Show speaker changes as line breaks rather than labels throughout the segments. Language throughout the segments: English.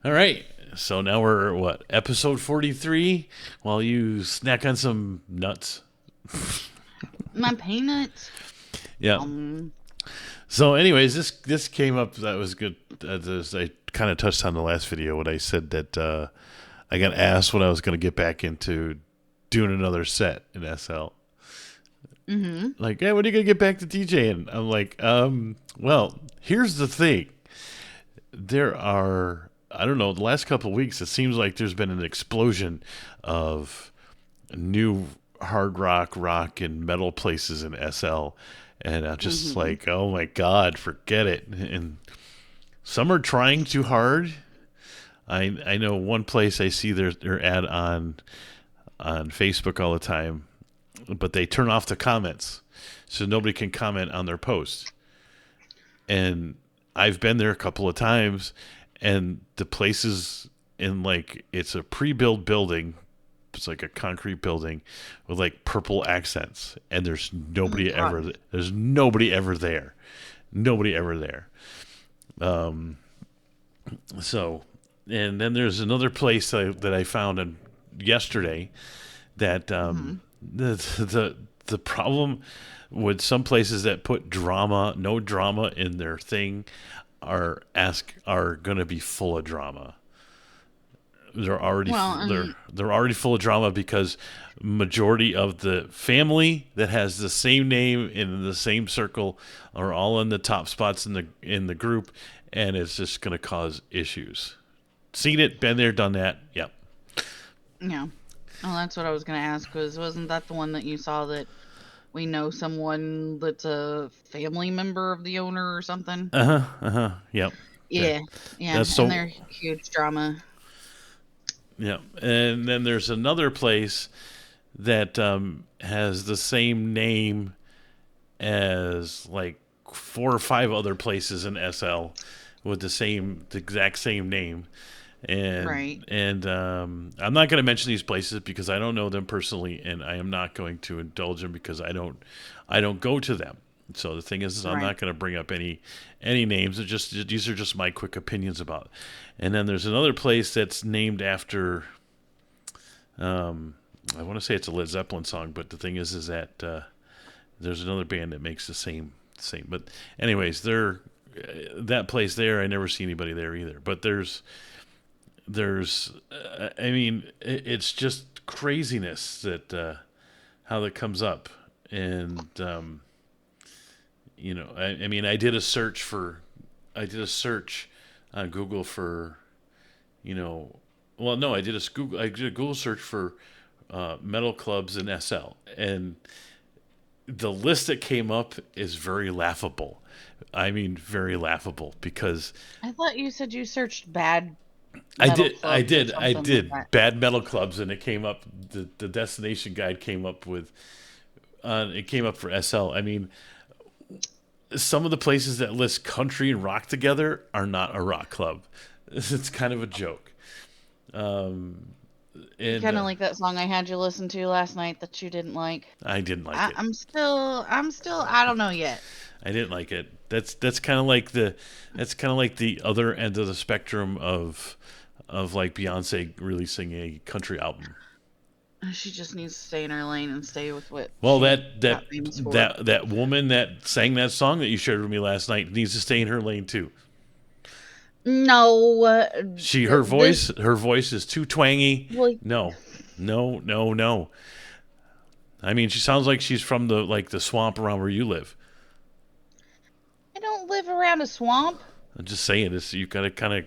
All right. So now we're what, episode 43 while you snack on some nuts.
My peanuts.
Yeah.
Um.
So anyways, this came up, that was good. I kind of touched on the last video when I said that I got asked when I was going to get back into doing another set in SL.
Mhm.
Like, hey, when are you going to get back to DJing? I'm like, well, here's the thing. There are, I don't know, the last couple of weeks, it seems like there's been an explosion of new hard rock, and metal places in SL. And I'm just
Mhm.
like, oh my God, forget it. And some are trying too hard. I know one place I see their ad on Facebook all the time, but they turn off the comments so nobody can comment on their posts. And I've been there a couple of times, and the places in, like, it's a pre-built building. It's like a concrete building with like purple accents, and
Oh my god.
there's nobody ever there, nobody ever there. So, and then there's another place that I found yesterday that
Mhm.
the problem with some places that put no drama in their thing are going to be full of drama.
Well, and
They're already full of drama because majority of the family that has the same name in the same circle are all in the top spots in the group, and it's just going to cause issues. Seen it, been there, done that. Yep.
yeah. Well, that's what I was gonna ask. Was wasn't that the one that you saw that we know someone that's a family member of the owner or something?
Uh huh. Uh huh. Yep. Yeah.
Yeah. Yeah.
That's
And
so.
they're huge drama.
Yeah. And then there's another place that has the same name as like four or five other places in SL with the exact same name.
Right.
And I'm not going to mention these places because I don't know them personally, and I am not going to indulge them because I don't go to them. So the thing is I'm
Right.
not going to bring up any names. These are just my quick opinions about it. And then there's another place that's named after. I want to say it's a Led Zeppelin song, but the thing is that there's another band that makes the same. But anyways, they're that place there. I never see anybody there either. But there's I mean, it's just craziness that how that comes up. And I mean, I did a search on Google for, you know well, no, I did a Google search for metal clubs in SL, and the list that came up is very laughable. I mean, very laughable because
I thought you said you searched bad metal clubs or
I
something like
did
that.
bad metal clubs, and it came up. The destination guide came up with. It came up for SL. I mean, some of the places that list country and rock together are not a rock club. It's kind of a joke. Um, and
Kind of like that song I had you listen to last night that you didn't like.
I didn't like it.
I'm still, I don't know yet.
I didn't like it. That's kind of like the other end of the spectrum of like Beyonce releasing a country album.
She just needs to stay in her lane and stay with what
Well,
she got famous for.
that woman that sang that song that you shared with me last night needs to stay in her lane too.
No, this,
Her voice is too twangy.
well,
No, no, no, no. I mean, she sounds like she's from the swamp around where you live.
I don't live around a swamp.
I'm just saying this. You got to kind of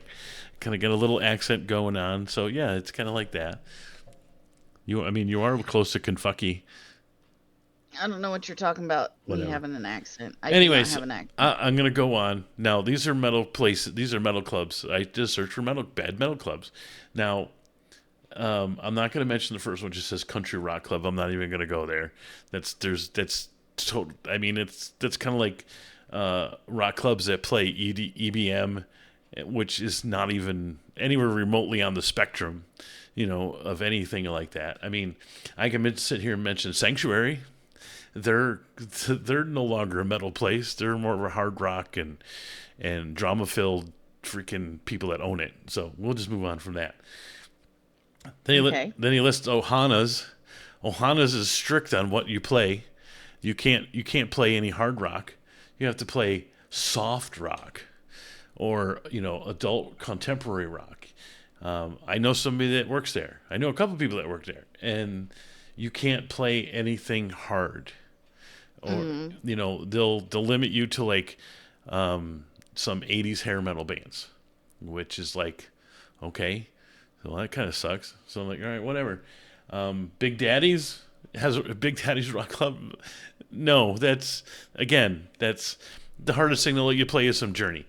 get a little accent going on. So yeah, it's kind of like that. I mean, you are close to Kentucky.
I don't know what you're talking about. Me
Whatever.
having an accent. I do not
Anyways,
have an accent.
I'm gonna go on now. These are metal places. These are metal clubs. I just searched for bad metal clubs. Now, I'm not gonna mention the first one. Just says country rock club. I'm not even gonna go there. That's total. I mean, that's kind of like rock clubs that play EBM, which is not even anywhere remotely on the spectrum, of anything like that. I mean, I can sit here and mention Sanctuary. They're they're no longer a metal place. They're more of a hard rock and drama filled. freaking people that own it. So we'll just move on from that.
Okay.
Then he lists Ohana's. Ohana's is strict on what you play. You can't play any hard rock. You have to play soft rock or adult contemporary rock. I know somebody that works there. I know a couple people that work there, and you can't play anything hard. Or they'll limit you to like some '80s hair metal bands, which is like okay, so that kind of sucks. So I'm like, all right, whatever. Big Daddy's has a Big Daddy's Rock Club. No, that's the hardest thing to let you play is some Journey.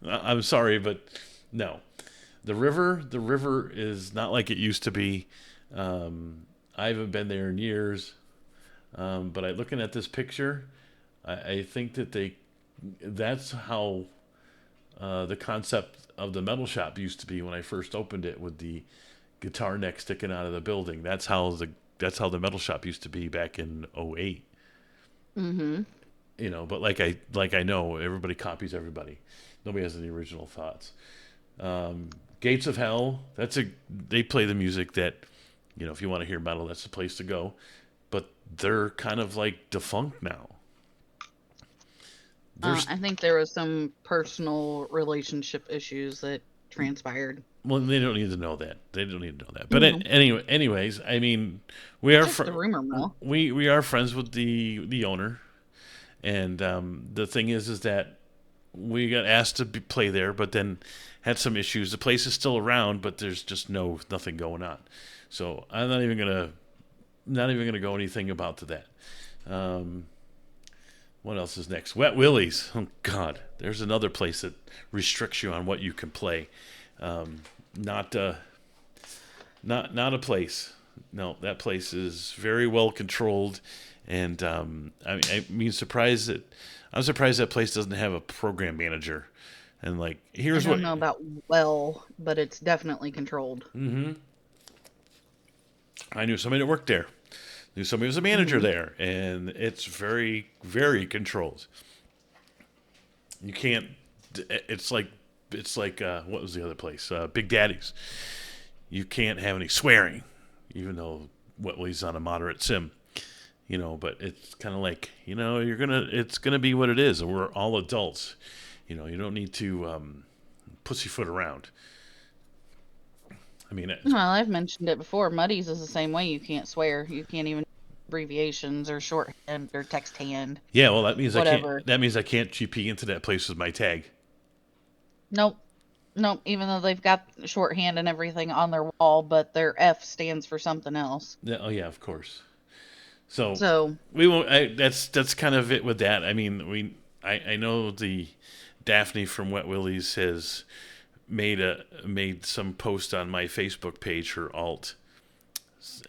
I'm sorry, but no. The river is not like it used to be. I haven't been there in years, but looking at this picture, I think that's how the concept of the metal shop used to be when I first opened it, with the guitar neck sticking out of the building. That's how the metal shop used to be back in '08.
Mm-hmm.
But like I know everybody copies everybody. Nobody has any original thoughts. Gates of Hell. They play the music that, if you want to hear metal, that's the place to go. But they're kind of like defunct now.
I think there was some personal relationship issues that transpired.
Well, they don't need to know that. They don't need to know that. But
No,
anyways, I mean, we are
just the rumor mill.
we are friends with the owner, and the thing is that we got asked to play there, but then had some issues. The place is still around, but there's just nothing going on. So I'm not even gonna go anything about to that. What else is next? Wet Willie's. Oh God, there's another place that restricts you on what you can play. Not a place. No, that place is very well controlled, and I'm surprised that place doesn't have a program manager. And like,
I
here's what.
don't know about well, but it's definitely controlled.
Mm-hmm. I knew somebody that worked there. Knew somebody who was a manager
Mm-hmm.
there, and it's very, very controlled. You can't. It's like what was the other place? Big Daddy's. You can't have any swearing, even though Wetway's on a moderate sim. But it's kind of like it's gonna be what it is, and we're all adults. You don't need to pussyfoot around. I mean,
Well, I've mentioned it before. Muddy's is the same way. You can't swear. You can't even abbreviations or shorthand or text hand,
yeah. Well, that means I can't.
whatever.
That means I can't GP into that place with my tag.
Nope. Nope. Even though they've got shorthand and everything on their wall, but their F stands for something else.
Yeah, oh yeah, of course. So
So,
we won't. That's kind of it with that. I mean, I know the Daphne from Wet Willie's has made some post on my Facebook page, her alt,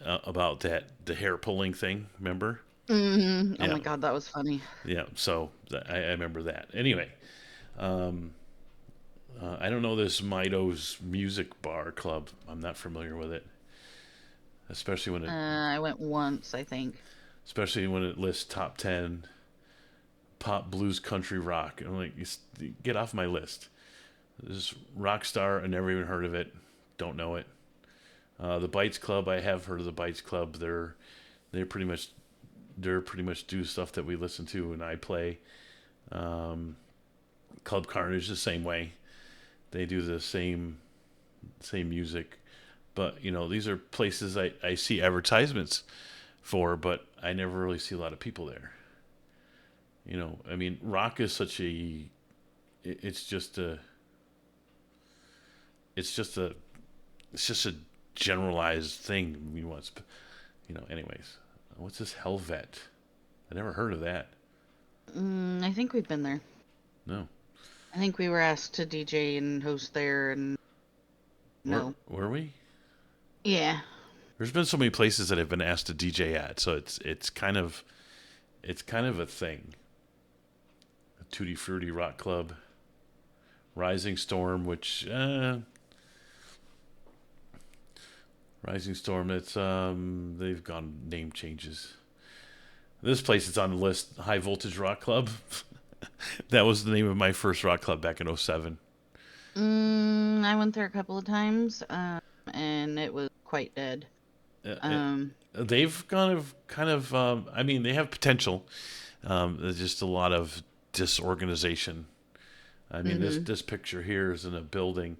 about the hair pulling thing. Remember?
oh
Yeah,
my God, that was funny.
yeah. So I remember that. Anyway, I don't know this Mido's Music Bar Club. I'm not familiar with it, especially when
I went once, I think.
it lists top 10 pop, blues, country, rock. I'm like, get off my list. This Rockstar, I never even heard of it. Don't know it. The Bites Club, I have heard of the Bites Club. They're pretty much do stuff that we listen to and I play. Club Carnage the same way. They do the same music, but these are places I see advertisements for, but I never really see a lot of people there. I mean, rock is such it's just a it's just a it's just a generalized thing. I mean, anyways, what's this Helvet? I never heard of that.
I think we've been there.
No.
I think we were asked to DJ and host there, and no.
Were we?
Yeah.
There's been so many places that I've been asked to DJ at, so it's kind of a thing. The Tutti Frutti Rock Club, Rising Storm, which Rising Storm, it's they've gone name changes. This place is on the list, High Voltage Rock Club. That was the name of my first rock club back in '07.
I went there a couple of times, and it was quite dead.
Uh, uh,
Um,
they've kind of, I mean, they have potential. There's just a lot of disorganization. I mean,
mhm.
this picture here is in a building.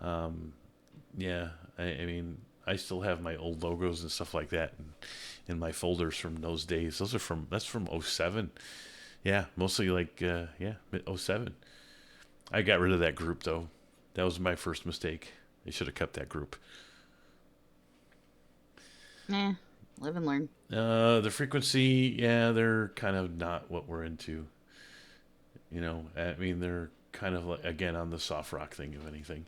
Um, yeah, I mean, I still have my old logos and stuff like that in my folders from those days. That's from '07. Yeah, mostly like, yeah, '07. I got rid of that group though. That was my first mistake. They should have kept that group.
Eh, live and learn.
The frequency, yeah, they're kind of not what we're into. I mean, they're kind of like, again, on the soft rock thing, if anything.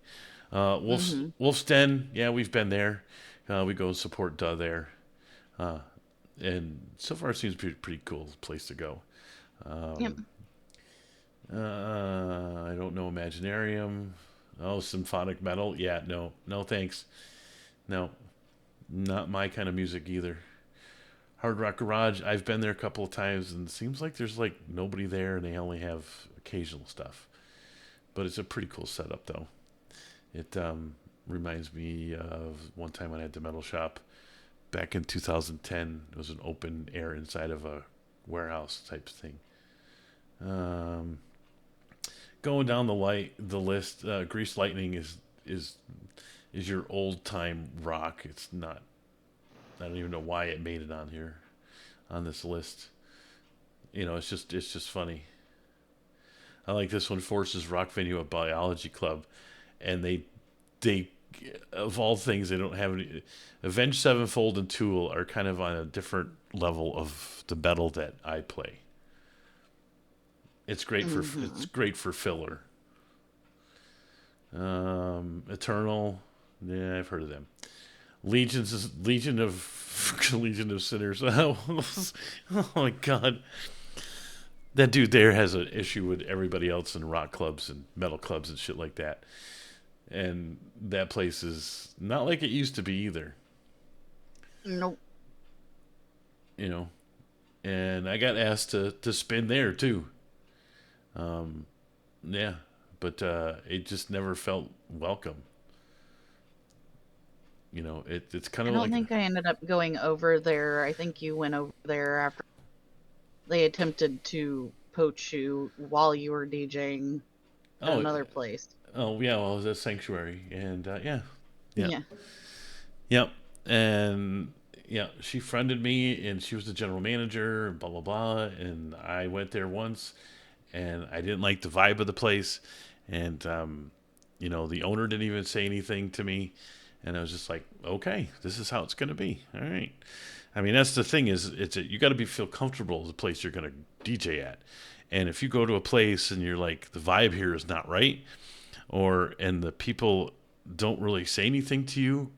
Mhm.
Wolf's Den, yeah, we've been there. We go support Duh there. Uh, and so far it seems pretty cool place to go.
Yep.
Um, I don't know Imaginarium. Oh, symphonic metal. Yeah, no, thanks. No, not my kind of music either. Hard Rock Garage. I've been there a couple of times, and it seems like there's like nobody there, and they only have occasional stuff. But it's a pretty cool setup, though. It reminds me of one time I had the metal shop back in 2010. It was an open air inside of a warehouse type thing. Um, Going down the list, Grease Lightning is is your old time rock. It's not. I don't even know why it made it on here on this list. It's just funny. I like this one. Forces Rock Venue, a biology club, and they of all things they don't have any. Avenged Sevenfold and Tool are kind of on a different level of the metal that I play. It's
Mhm.
great for filler. Eternal, yeah, I've heard of them. Legion of Legion of Sinners. Oh my god, that dude there has an issue with everybody else in rock clubs and metal clubs and shit like that. And that place is not like it used to be either.
Nope.
You know, and I got asked to spin there too. Um, yeah, but it just never felt welcome. It's kind
I
of
don't
like,
think I ended up going over there. I think you went over there after they attempted to poach you while you were DJing at
oh,
another place.
oh yeah, well, it was a sanctuary, and yeah, yeah,
Yeah.
yep, and yeah, she friended me, and she was the general manager, blah blah blah, and I went there once, and I didn't like the vibe of the place, and the owner didn't even say anything to me, and I was just like, okay, this is how it's gonna be, all right. I mean, that's the thing is, you got to be feel comfortable as a place you're gonna DJ at, and if you go to a place and you're like, the vibe here is not right, and the people don't really say anything to you,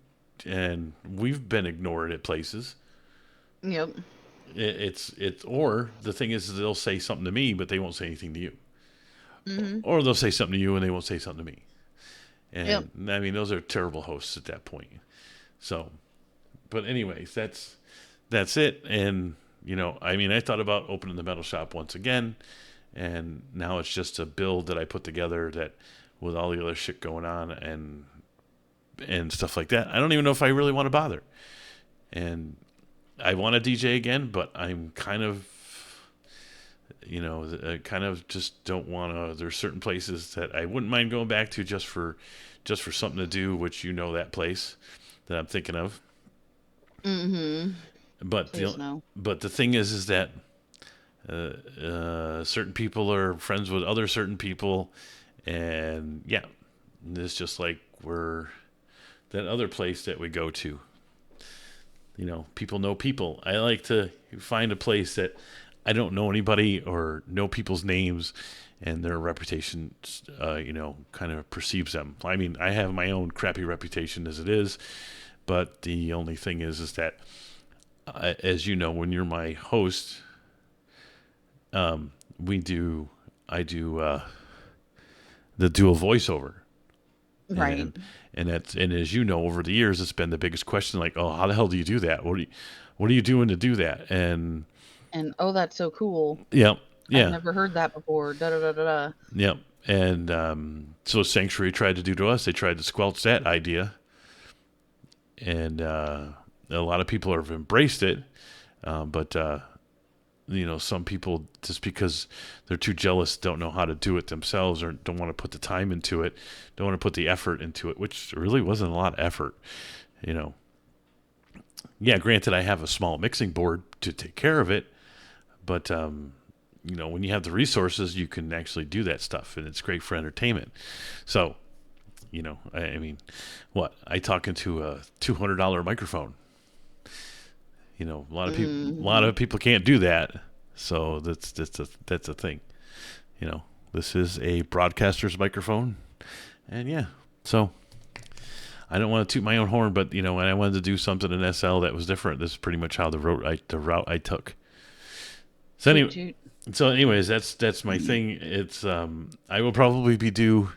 and we've been ignored at places.
Yep.
It's or the thing is they'll say something to me, but they won't say anything to you,
Mhm.
or they'll say something to you and they won't say something to me.
Yep.
And I mean, those are terrible hosts at that point. So, but anyways, that's it. And I mean, I thought about opening the metal shop once again, and now it's just a build that I put together that with all the other shit going on and stuff like that. I don't even know if I really want to bother. And I want to DJ again, but I'm kind of, I kind of just don't want to. There's certain places that I wouldn't mind going back to just for something to do, which that place that I'm thinking of.
Mhm.
But
Please no.
the thing is that certain people are friends with other certain people, and yeah, it's just like we're that other place that we go to. People know people. I like to find a place that I don't know anybody or know people's names and their reputation, kind of perceives them. I mean, I have my own crappy reputation as it is, but the only thing is that, as you know, when you're my host, um, we do, I do the dual voiceover,
Right.
and and as you know, over the years, it's been the biggest question. Like, oh, how the hell do you do that? What are you doing to do that? And
And oh, that's so cool.
yeah,
I've
Yeah.
never heard that before. Da da da da da.
Yep. And so Sanctuary tried to do to us. They tried to squelch that idea, and a lot of people have embraced it. But some people, just because they're too jealous, don't know how to do it themselves, or don't want to put the time into it, don't want to put the effort into it, which really wasn't a lot of effort. You know, yeah. Granted, I have a small mixing board to take care of it, but when you have the resources, you can actually do that stuff, and it's great for entertainment. So, I mean, what I talk into a $200 microphone. A lot
Hmm.
of people can't do that. So that's a thing. You know, this is a broadcaster's microphone, and yeah. So I don't want to toot my own horn, but when I wanted to do something in SL that was different, this is pretty much how the route I took. So
Toot
anyway,
toot.
anyways, that's my thing. It's I will probably be due.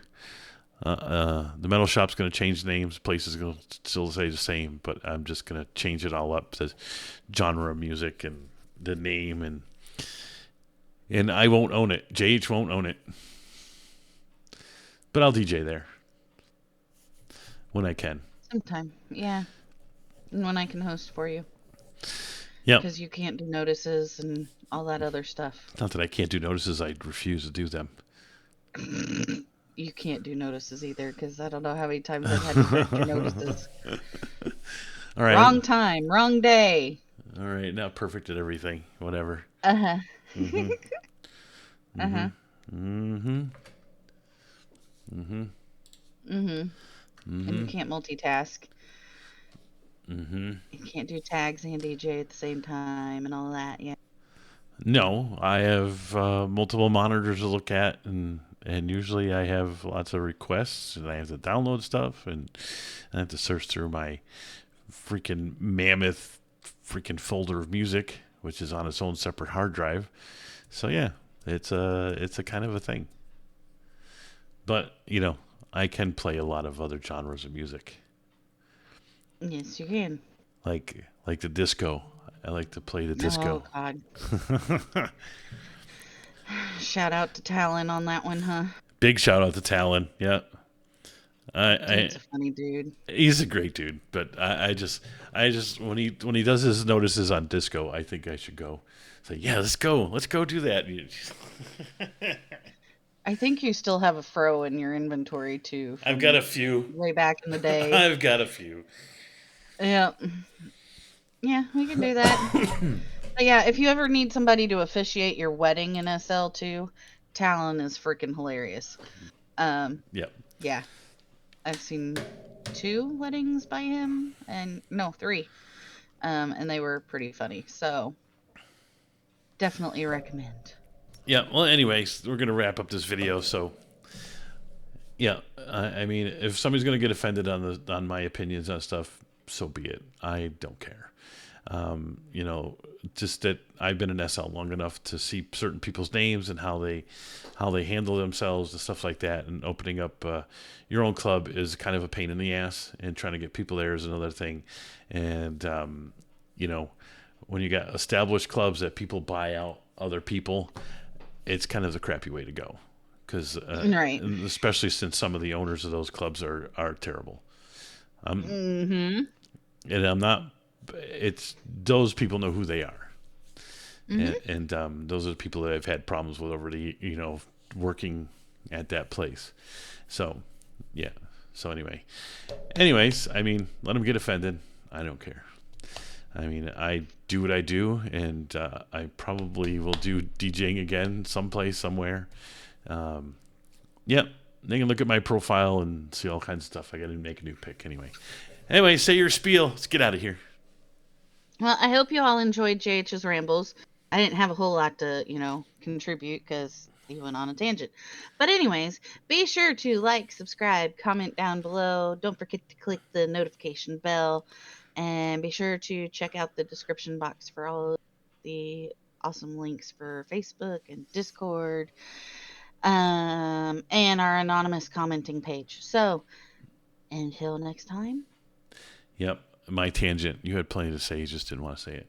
The metal shop's going to change names. Place is going to still say the same, but I'm just going to change it all up to genre of music and the name, and I won't own it. JH won't own it, but I'll DJ there when I can.
Sometime. Yeah. And when I can host for you.
Yep.
Because you can't do notices and all that other stuff.
Not that I can't do notices. I refuse to do them.
You can't do notices either, because I don't know how many times I've had to correct your notices.
All right.
Wrong time, wrong day.
All right. Not perfect at everything. Whatever.
Uh huh.
Mm-hmm.
Uh
Mm-hmm.
huh.
Mm-hmm. Mm-hmm.
Mm-hmm. And
Mm-hmm.
you can't multitask.
Mm-hmm.
You can't do tags and DJ at the same time and all that. Yeah.
No, I have multiple monitors to look at, and usually I have lots of requests, and I have to download stuff, and I have to search through my freaking mammoth freaking folder of music, which is on its own separate hard drive. So yeah, it's a kind of a thing. But I can play a lot of other genres of music,
Yes, you can.
like the disco. I like to play the
Oh
disco.
God. Shout out to Talon on that one, huh?
Big shout out to Talon. Yeah. I
Dude's a funny dude.
He's a great dude, but I just when he does his notices on disco, I think I should go. Say, yeah, let's go do that.
I think you still have a fro in your inventory too
I've got
from
a few.
way back in the day.
I've got a few.
Yeah. Yeah, we can do that. But yeah, if you ever need somebody to officiate your wedding in SL2, Talon is freaking hilarious. Um,
Yep.
yeah, I've seen two weddings by him, and no, three. And they were pretty funny. So definitely recommend.
Yeah. Well, anyways, we're gonna wrap up this video. So yeah, I mean, if somebody's gonna get offended on my opinions on stuff, so be it. I don't care. You know, just that I've been in SL long enough to see certain people's names and how they handle themselves and stuff like that. And opening up your own club is kind of a pain in the ass, and trying to get people there is another thing. And you know, when you got established clubs that people buy out other people, it's kind of the crappy way to go. Because
Right.
especially since some of the owners of those clubs are terrible.
Mm-hmm.
And I'm not. It's those people know who they are,
Mm-hmm.
and those are the people that I've had problems with over the working at that place. So yeah. So anyways, I mean, let them get offended. I don't care. I mean, I do what I do, and I probably will do DJing again someplace, somewhere. Um, yep. They can look at my profile and see all kinds of stuff. I got to make a new pick anyway. Anyway, say your spiel. Let's get out of here.
Well, I hope you all enjoyed JH's rambles. I didn't have a whole lot to, contribute because he went on a tangent. But, anyways, be sure to like, subscribe, comment down below. Don't forget to click the notification bell. And be sure to check out the description box for all of the awesome links for Facebook and Discord, and our anonymous commenting page. So, until next time,
Yep, my tangent. You had plenty to say, you just didn't want to say it.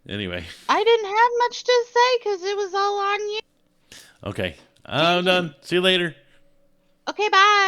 Anyway,
I didn't have much to say because it was all on you.
Okay. I'm done. See you later.
Okay, bye.